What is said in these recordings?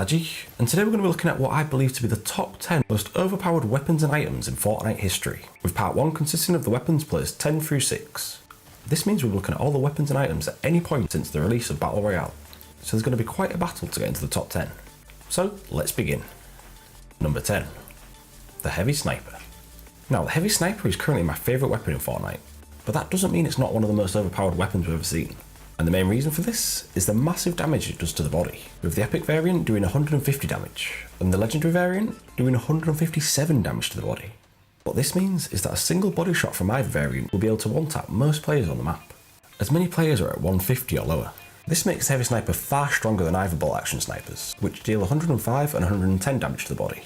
Agi, and today we're going to be looking at what I believe to be the top 10 most overpowered weapons and items in Fortnite history, with part 1 consisting of the weapons placed 10 through 6. This means we're looking at all the weapons and items at any point since the release of Battle Royale, so there's going to be quite a battle to get into the top 10. So let's begin. Number 10. The Heavy Sniper. Now, the Heavy Sniper is currently my favourite weapon in Fortnite, but that doesn't mean it's not one of the most overpowered weapons we've ever seen. And the main reason for this is the massive damage it does to the body, with the epic variant doing 150 damage, and the legendary variant doing 157 damage to the body. What this means is that a single body shot from either variant will be able to one-tap most players on the map, as many players are at 150 or lower. This makes the Heavy Sniper far stronger than either bolt action snipers, which deal 105 and 110 damage to the body.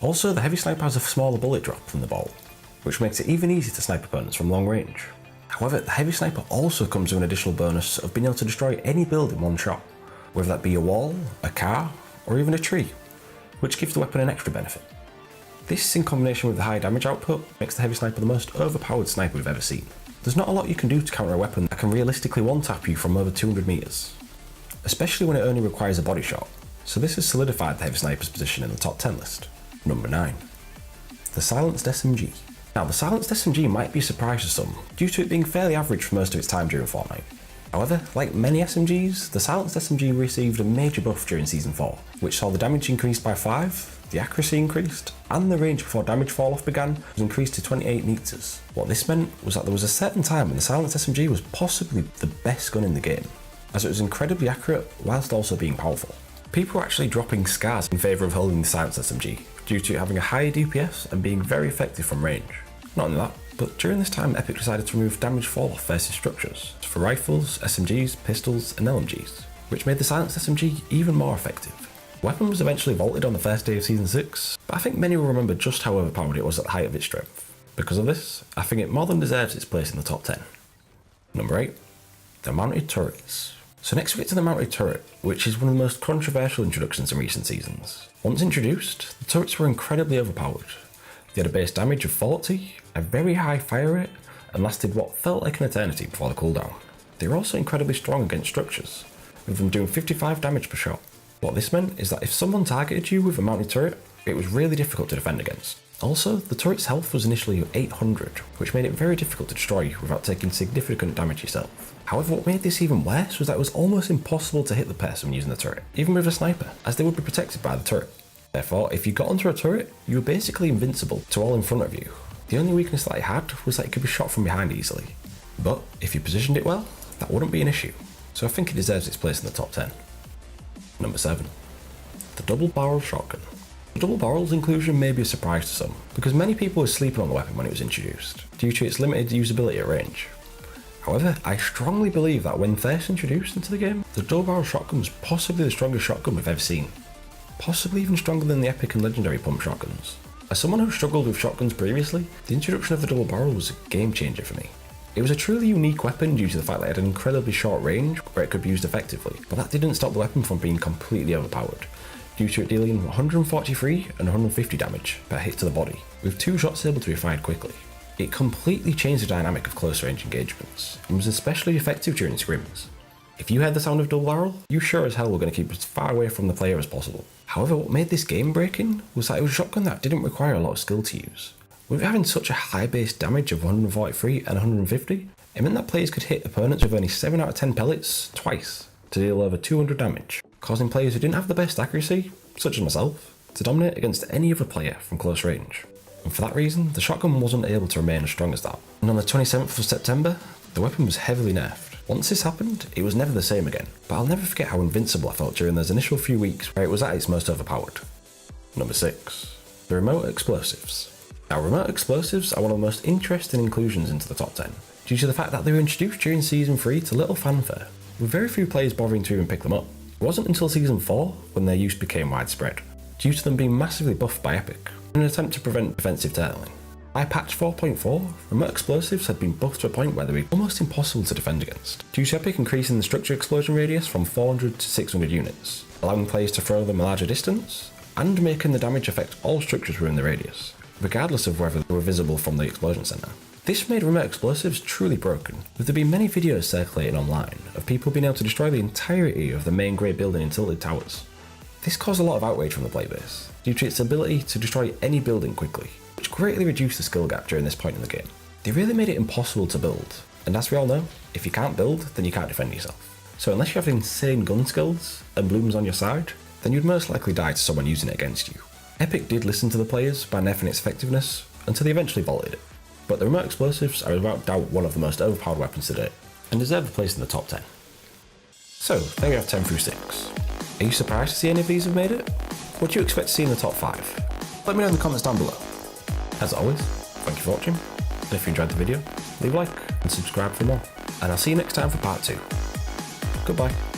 Also, the Heavy Sniper has a smaller bullet drop than the bolt, which makes it even easier to snipe opponents from long range. However, the Heavy Sniper also comes with an additional bonus of being able to destroy any build in one shot, whether that be a wall, a car, or even a tree, which gives the weapon an extra benefit. This, in combination with the high damage output, makes the Heavy Sniper the most overpowered sniper we've ever seen. There's not a lot you can do to counter a weapon that can realistically one-tap you from over 200 meters, especially when it only requires a body shot, so this has solidified the Heavy Sniper's position in the top 10 list. Number 9. The Silenced SMG. Now, the Silenced SMG might be a surprise to some, due to it being fairly average for most of its time during Fortnite. However, like many SMGs, the Silenced SMG received a major buff during Season 4, which saw the damage increased by 5, the accuracy increased, and the range before damage fall-off began was increased to 28 meters. What this meant was that there was a certain time when the Silenced SMG was possibly the best gun in the game, as it was incredibly accurate whilst also being powerful. People were actually dropping scars in favour of holding the Silenced SMG, due to it having a higher DPS and being very effective from range. Not only that, but during this time Epic decided to remove damage fall-off versus structures for rifles, SMGs, pistols and LMGs, which made the Silenced SMG even more effective. The weapon was eventually vaulted on the first day of Season 6, but I think many will remember just how overpowered it was at the height of its strength. Because of this, I think it more than deserves its place in the top 10. Number 8. The Mounted Turrets. So next we get to the Mounted Turret, which is one of the most controversial introductions in recent seasons. Once introduced, the turrets were incredibly overpowered. They had a base damage of 40, a very high fire rate, and lasted what felt like an eternity before the cooldown. They were also incredibly strong against structures, with them doing 55 damage per shot. What this meant is that if someone targeted you with a mounted turret, it was really difficult to defend against. Also, the turret's health was initially 800, which made it very difficult to destroy without taking significant damage yourself. However, what made this even worse was that it was almost impossible to hit the person using the turret, even with a sniper, as they would be protected by the turret. Therefore, if you got onto a turret, you were basically invincible to all in front of you. The only weakness that it had was that it could be shot from behind easily. But if you positioned it well, that wouldn't be an issue. So I think it deserves its place in the top 10. Number 7. The Double Barrel Shotgun. The double barrel's inclusion may be a surprise to some, because many people were sleeping on the weapon when it was introduced, due to its limited usability at range. However, I strongly believe that when first introduced into the game, the double barrel shotgun was possibly the strongest shotgun we've ever seen. Possibly even stronger than the epic and legendary pump shotguns. As someone who struggled with shotguns previously, the introduction of the double barrel was a game changer for me. It was a truly unique weapon due to the fact that it had an incredibly short range where it could be used effectively, but that didn't stop the weapon from being completely overpowered, due to it dealing 143 and 150 damage per hit to the body, with 2 shots able to be fired quickly. It completely changed the dynamic of close range engagements, and was especially effective during scrims. If you heard the sound of double barrel, you sure as hell were going to keep as far away from the player as possible. However, what made this game breaking was that it was a shotgun that didn't require a lot of skill to use. With it having such a high base damage of 143 and 150, it meant that players could hit opponents with only 7 out of 10 pellets twice to deal over 200 damage, causing players who didn't have the best accuracy, such as myself, to dominate against any other player from close range. And for that reason, the shotgun wasn't able to remain as strong as that. And on the 27th of September, the weapon was heavily nerfed. Once this happened, it was never the same again, but I'll never forget how invincible I felt during those initial few weeks where it was at its most overpowered. Number 6. The Remote Explosives. Now, remote explosives are one of the most interesting inclusions into the top 10, due to the fact that they were introduced during Season 3 to little fanfare, with very few players bothering to even pick them up. It wasn't until Season 4 when their use became widespread, due to them being massively buffed by Epic, in an attempt to prevent defensive turtling. By patch 4.4, remote explosives had been buffed to a point where they were almost impossible to defend against, due to Epic increasing the structure explosion radius from 400 to 600 units, allowing players to throw them a larger distance, and making the damage affect all structures within the radius, regardless of whether they were visible from the explosion centre. This made remote explosives truly broken, with there being many videos circulating online of people being able to destroy the entirety of the main grey building in tilted towers. This caused a lot of outrage from the player base, due to its ability to destroy any building quickly, which greatly reduced the skill gap during this point in the game. They really made it impossible to build, and as we all know, if you can't build, then you can't defend yourself. So unless you have insane gun skills and blooms on your side, then you'd most likely die to someone using it against you. Epic did listen to the players by nerfing its effectiveness until they eventually vaulted it, but the remote explosives are without doubt one of the most overpowered weapons today, and deserve a place in the top 10. So, there we have 10 through 6. Are you surprised to see any of these have made it? What do you expect to see in the top 5? Let me know in the comments down below. As always, thank you for watching, and if you enjoyed the video, leave a like and subscribe for more, and I'll see you next time for part 2. Goodbye.